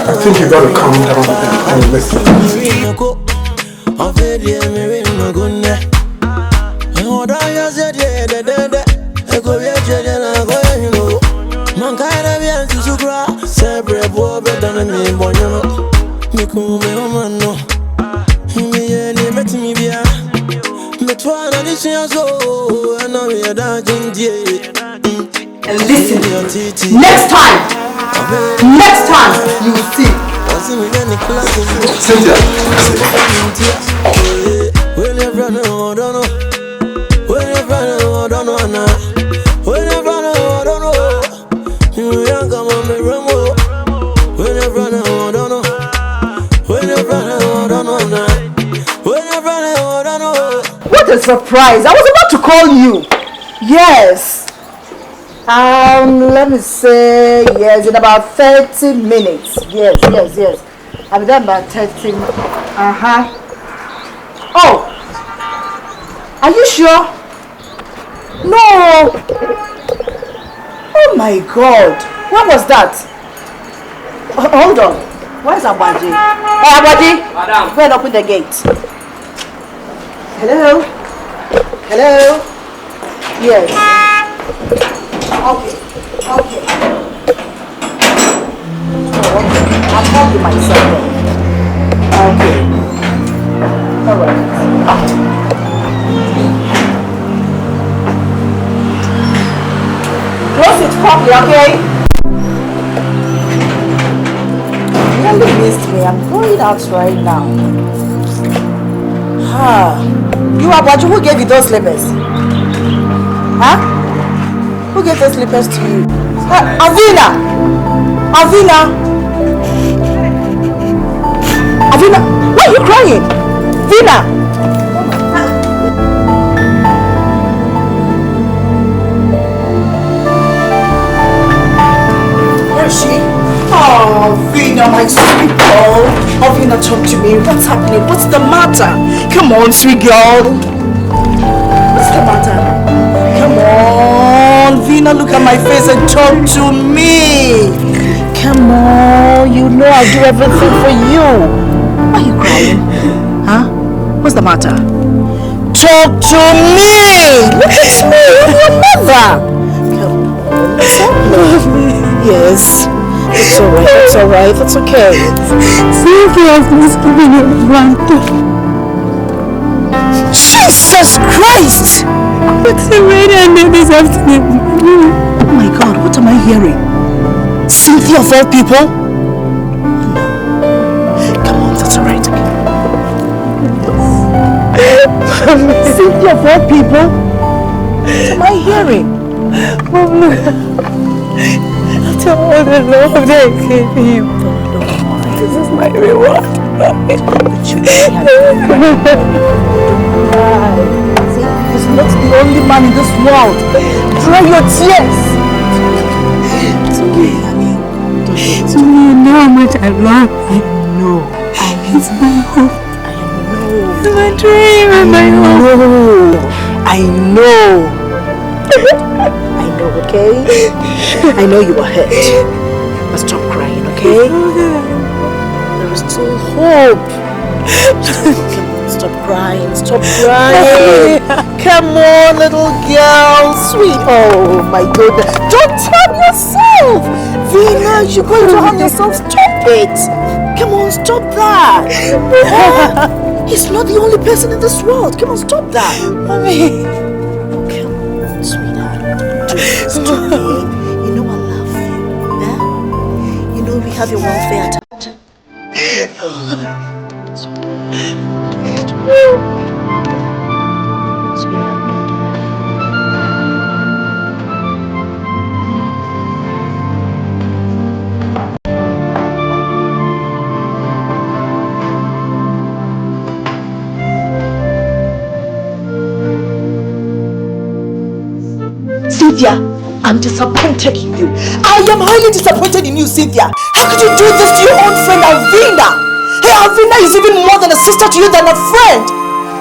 I think you gotta calm down and listen. And listen, next time you will see. Cynthia. What a surprise! I was about to call you. Yes. Let me say, yes, in about 30 minutes. Yes. I'll be done by 30. Oh, are you sure? No. Oh my God. What was that? Hold on. Where's Abadi? Hey, Abadi. Madam. Go and open the gate. Hello? Yes. Okay. I'll call you myself then. Okay. Alright. coffee, okay? You really missed me. I'm going out right now. You Abaju, who gave you those slippers? Huh? Who gave those slippers to you? Avina! Avina! Avina! Why are you crying? Vina! Where is she? Oh, Vina, my sweet girl. Oh, Vina, talk to me. What's happening? What's the matter? Come on, sweet girl. What's the matter? Come on, Vina, look at my face and talk to me. Come on, you know I'll do everything for you. Why are you crying? Huh? What's the matter? Talk to me! Look at me! I'm your mother! Come on, what's happening? Yes. It's alright, it's alright, it's okay. Cynthia has misgiven you granted. Jesus Christ! What's the rain and then this afternoon? Oh my God, what am I hearing? Cynthia of all people? Come on, that's alright. Cynthia of all people? What am I hearing? Mama, after all the love that I gave him, this is my reward. He's not the only man in this world. Dry your tears. It's okay, honey. So you know how much I love him. No, He's my hope. I know. He's my dream and my hope. I know. I know, okay? I know you were hurt. But stop crying, okay? There is still hope. Stop crying. Stop crying. Come on, little girl. Sweet. Oh, my goodness. Don't harm yourself. Vina, you're going to harm yourself. Stop it. Come on, stop that. He's not the only person in this world. Come on, stop that. Mommy. Come on, sweetheart. Do this to me. You know I love you. Eh? You know we have your welfare at heart. Cynthia, I'm disappointed in you. I am highly disappointed in you, Cynthia. How could you do this to your own friend Alvina? Hey, Alvina is even more than a sister to you than a friend.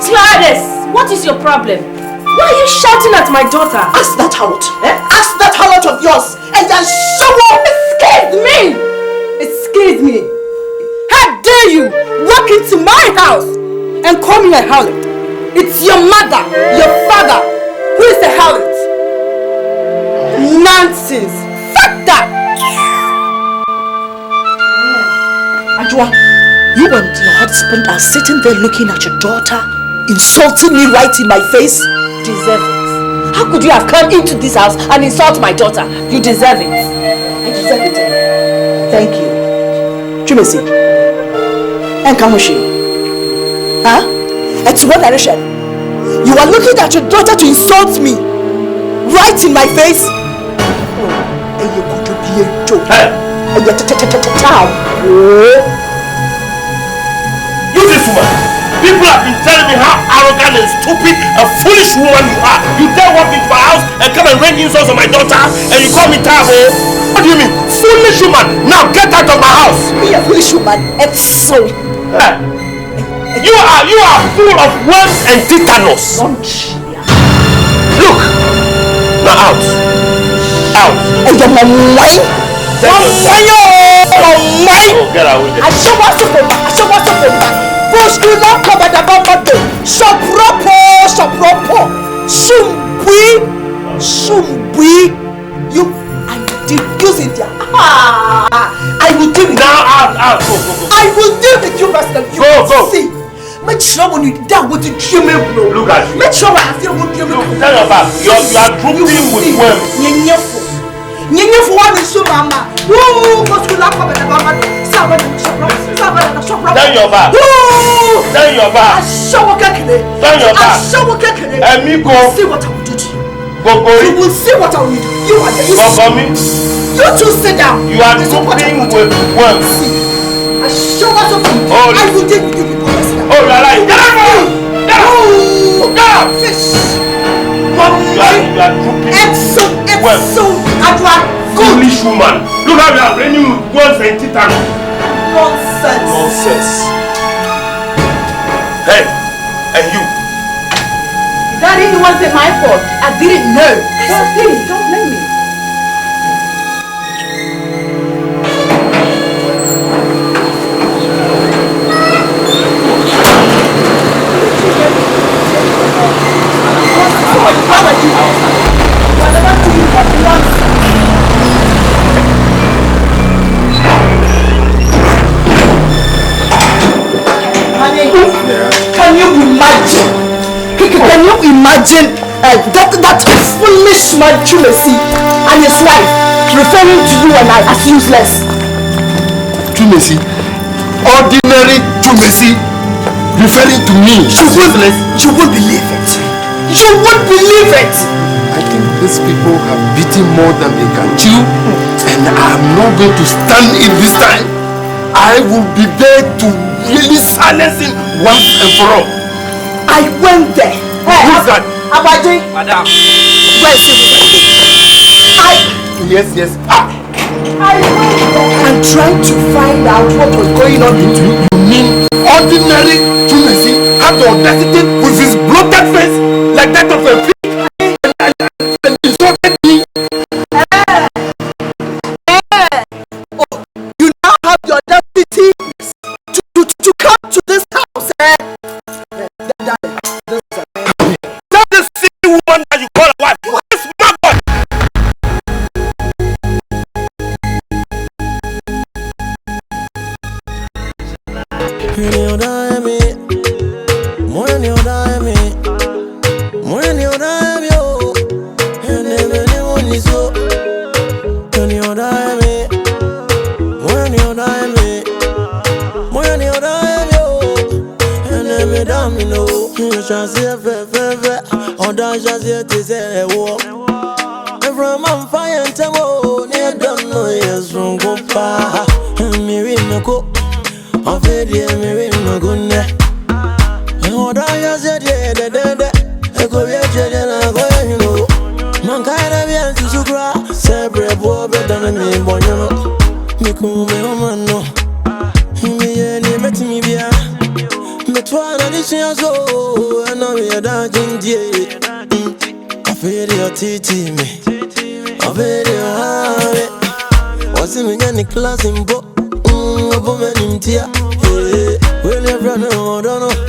Gladys, what is your problem? Why are you shouting at my daughter? Ask that harlot. Ask that harlot of yours and then show up. Excuse me! Excuse me! How dare you walk into my house and call me a harlot? It's your mother, your father, who is the harlot. Nonsense! Fuck that! Ajwa, you and your husband are sitting there looking at your daughter, insulting me right in my face. Deserve it. How could you have come into this house and insult my daughter? You deserve it. I deserve it. Thank you. Chumesi. And Kamushi. Huh? It's one direction. You are looking at your daughter to insult me. Right in my face. And you could be a joke. And you this woman. People have been telling me how arrogant and stupid a foolish woman you are. You dare walk into my house and come and rain insults on my daughter and you call me Tabo? What do you mean? Foolish woman! Now get out of my house! Be a foolish woman. It's so. You are full of words and tetanus. Look! Now out! Out! And you're my mind? Oh, get out with it. I show what's up in my. Pushkula Kabadabamado, Shapropo, Shumbui, you, I did use it there. I will deal with you. Now, out, go. I will deal with you, President. You go. See, make sure when you down with the dream. Look at you. Make sure I feel what you look. Tell your back. You are drooping with worms. Nyinyi for one is mama. Woo, go to la papa mama. Turn your back. Turn your back. I show what kekele. Turn your back. I show what kekele. Amigo. See what I will do to you. You will see what I will do. You are the You two sit down. You are coping with worms. I show what of you. Oh, I will deal with you people. Oh, la. Down. Fish. You are drooping. It's so foolish woman. Look how you are raining with worms and tetanus. Nonsense. Hey, and you. Daddy, it wasn't my fault. I didn't know. Please, don't blame me. Can you imagine that foolish man Chumesi and his wife referring to you and I as useless? Chumesi, ordinary Chumesi referring to me as useless? You won't believe it. You won't believe it. I think these people have beaten more than they can chew, and I'm not going to stand it this time. I will be there to really silence him once and for all. I went there. Who's that? Abaji. Madam. Where's Yes. I went there and tried to find out what was going on between you. You mean ordinary Chumesi had the audacity with his bloated face like that of a pig and insulted me? You now have the audacity to come to this house. That is silly woman that you call a wife. What is my boy? Class in book, a woman in tear. Well, you're running, I don't know.